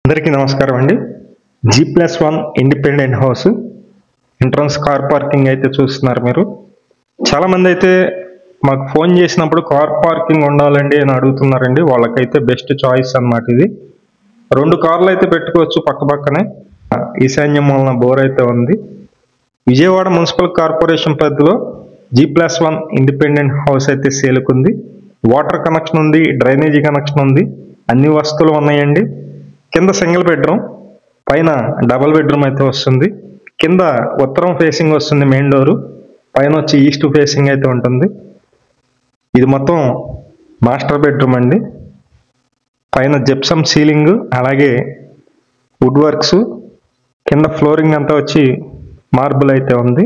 అందరికీ నమస్కారం అండి. G+1 independent house entrance car parking అయితే చూస్తున్నారు మీరు. చాలామంది అయితే మాకు ఫోన్ చేసినప్పుడు కార్ పార్కింగ్ ఉండాలండి అని అడుగుతున్నారండి. వాళ్ళకైతే బెస్ట్ చాయిస్ అన్నమాట ఇది. 2 కార్లు అయితే పెట్టుకోవచ్చు పక్క పక్కనే. ఈశాన్యం వలన బోర్ అయితే ఉంది. విజయవాడ మున్సిపల్ కార్పొరేషన్ పరిధిలో G+1 ఇండిపెండెంట్ హౌస్ అయితే సేల్కుంది. వాటర్ కనెక్షన్ ఉంది, డ్రైనేజీ కనెక్షన్ ఉంది, అన్ని వస్తువులు ఉన్నాయండి. కింద సింగిల్ బెడ్రూమ్, పైన డబుల్ బెడ్రూమ్ అయితే వస్తుంది. కింద ఉత్తరం ఫేసింగ్ వస్తుంది మెయిన్ డోరు, పైన వచ్చి ఈస్ట్ ఫేసింగ్ అయితే ఉంటుంది. ఇది మొత్తం మాస్టర్ బెడ్రూమ్ అండి. పైన జిప్సమ్ సీలింగ్, అలాగే వుడ్ వర్క్స్, కింద ఫ్లోరింగ్ అంతా వచ్చి మార్బుల్ అయితే ఉంది.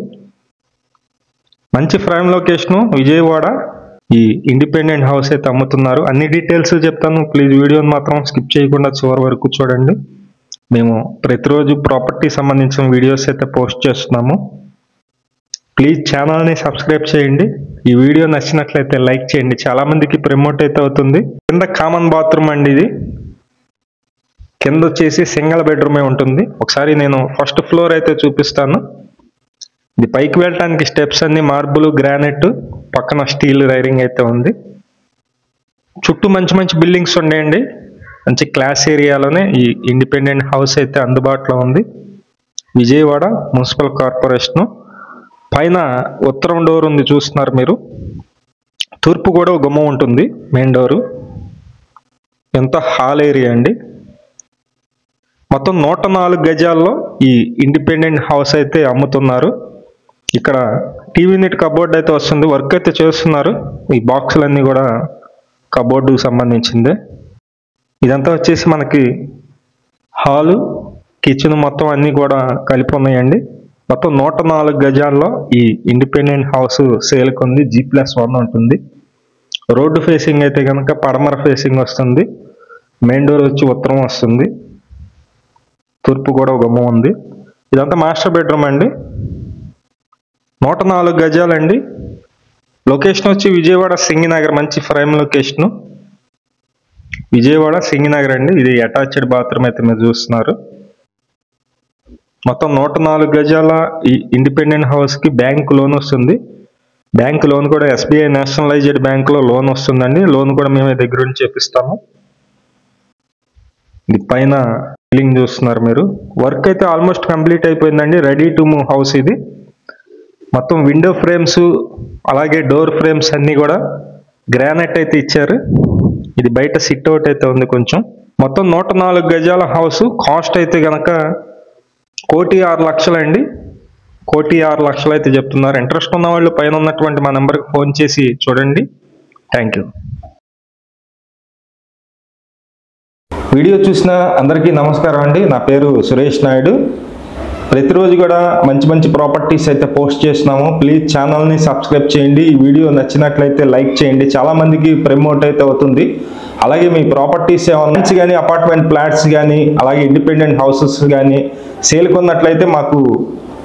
మంచి ప్రైమ్ లొకేషను విజయవాడ. ఈ ఇండిపెండెంట్ హౌస్ అయితే అమ్ముతున్నారు. అన్ని డీటెయిల్స్ చెప్తాను, ప్లీజ్ వీడియోని మాత్రం స్కిప్ చేయకుండా చివరి వరకు చూడండి. మేము ప్రతిరోజు ప్రాపర్టీ సంబంధించిన వీడియోస్ అయితే పోస్ట్ చేస్తున్నాము. ప్లీజ్ ఛానల్ని సబ్స్క్రైబ్ చేయండి. ఈ వీడియో నచ్చినట్లయితే లైక్ చేయండి, చాలామందికి ప్రమోట్ అయితే అవుతుంది. కింద కామన్ బాత్రూమ్ అండి ఇది. కింద వచ్చేసి సింగిల్ బెడ్రూమే ఉంటుంది. ఒకసారి నేను ఫస్ట్ ఫ్లోర్ అయితే చూపిస్తాను. ఇది పైకి వెళ్ళటానికి స్టెప్స్ అన్ని మార్బుల్, గ్రానైట్, పక్కన స్టీల్ రైరింగ్ అయితే ఉంది. చుట్టూ మంచి మంచి బిల్డింగ్స్ ఉన్నాయండి. మంచి క్లాస్ ఏరియాలోనే ఈ ఇండిపెండెంట్ హౌస్ అయితే అందుబాటులో ఉంది. Vijayawada municipal corporation. పైన ఉత్తరం డోర్ ఉంది చూస్తున్నారు మీరు. తూర్పు కూడా గుమ్మం ఉంటుంది మెయిన్ డోరు. ఎంత హాల్ ఏరియా అండి. మొత్తం 104 గజాల్లో ఈ ఇండిపెండెంట్ హౌస్ అయితే అమ్ముతున్నారు. ఇక్కడ టీవీ యూనిట్ కబోర్డ్ అయితే వస్తుంది. వర్క్ అయితే చేస్తున్నారు. ఈ బాక్సులన్నీ కూడా కబోర్డుకు సంబంధించిందే. ఇదంతా వచ్చేసి మనకి హాలు, కిచెన్ మొత్తం అన్నీ కూడా కలిపి ఉన్నాయండి. మొత్తం 104 గజాల్లో ఈ ఇండిపెండెంట్ హౌస్ సేల్కి ఉంది. G+1 ఉంటుంది. రోడ్డు ఫేసింగ్ అయితే కనుక పడమర ఫేసింగ్ వస్తుంది. మెయిన్ డోర్ వచ్చి ఉత్తరం వస్తుంది. తూర్పు కూడా గుమ్మం ఉంది. ఇదంతా మాస్టర్ బెడ్రూమ్ అండి. 104 గజాలండి. లొకేషన్ వచ్చి విజయవాడ సింగినగర్. మంచి ప్రైమ్ లొకేషను విజయవాడ సింగినగర్ అండి. ఇది అటాచ్డ్ బాత్రూమ్ అయితే మీరు చూస్తున్నారు. మొత్తం 104 గజాల ఈ ఇండిపెండెంట్ హౌస్కి బ్యాంక్ లోన్ వస్తుంది. బ్యాంక్ లోన్ కూడా SBI నేషనలైజ్డ్ బ్యాంకులో లోన్ వస్తుందండి. లోన్ కూడా మేమే దగ్గర నుంచి చేపిస్తాము. ఇది పైన బిల్డింగ్ చూస్తున్నారు మీరు. వర్క్ అయితే ఆల్మోస్ట్ కంప్లీట్ అయిపోయిందండి. రెడీ టు మూవ్ హౌస్ ఇది. మొత్తం విండో ఫ్రేమ్స్, అలాగే డోర్ ఫ్రేమ్స్ అన్నీ కూడా గ్రానైట్ అయితే ఇచ్చారు. ఇది బయట సిట్ అవుట్ అయితే ఉంది కొంచెం. మొత్తం 104 గజాల హౌస్. కాస్ట్ అయితే కనుక 1,06,00,000 అండి. 1,06,00,000 అయితే చెప్తున్నారు. ఇంట్రెస్ట్ ఉన్న వాళ్ళు పైన ఉన్నటువంటి మా నెంబర్కి ఫోన్ చేసి చూడండి. Thank you. వీడియో చూసిన అందరికీ నమస్కారం అండి. నా పేరు సురేష్ నాయుడు. ప్రతిరోజు కూడా మంచి మంచి ప్రాపర్టీస్ అయితే పోస్ట్ చేస్తున్నాము. ప్లీజ్ ఛానల్ని సబ్స్క్రైబ్ చేయండి. ఈ వీడియో నచ్చినట్లయితే లైక్ చేయండి, చాలామందికి ప్రమోట్ అయితే అవుతుంది. అలాగే మీ ప్రాపర్టీస్ ఏమన్నా కానీ అపార్ట్మెంట్ ఫ్లాట్స్ కానీ అలాగే ఇండిపెండెంట్ హౌసెస్ కానీ సేల్ కొన్నట్లయితే మాకు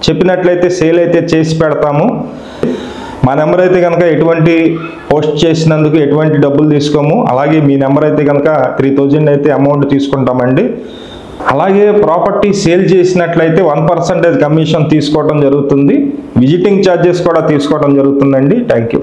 చెప్పినట్లయితే సేల్ అయితే చేసి పెడతాము. మా నెంబర్ అయితే కనుక ఎటువంటి పోస్ట్ చేసినందుకు ఎటువంటి డబ్బులు తీసుకోము. అలాగే మీ నెంబర్ అయితే కనుక 3,000 అయితే అమౌంట్ తీసుకుంటామండి. అలాగే ప్రాపర్టీ సేల్ చేసినట్లయితే 1% కమిషన్ తీసుకోవడం జరుగుతుంది. విజిటింగ్ ఛార్జెస్ కూడా తీసుకోవడం జరుగుతుందండి. Thank you.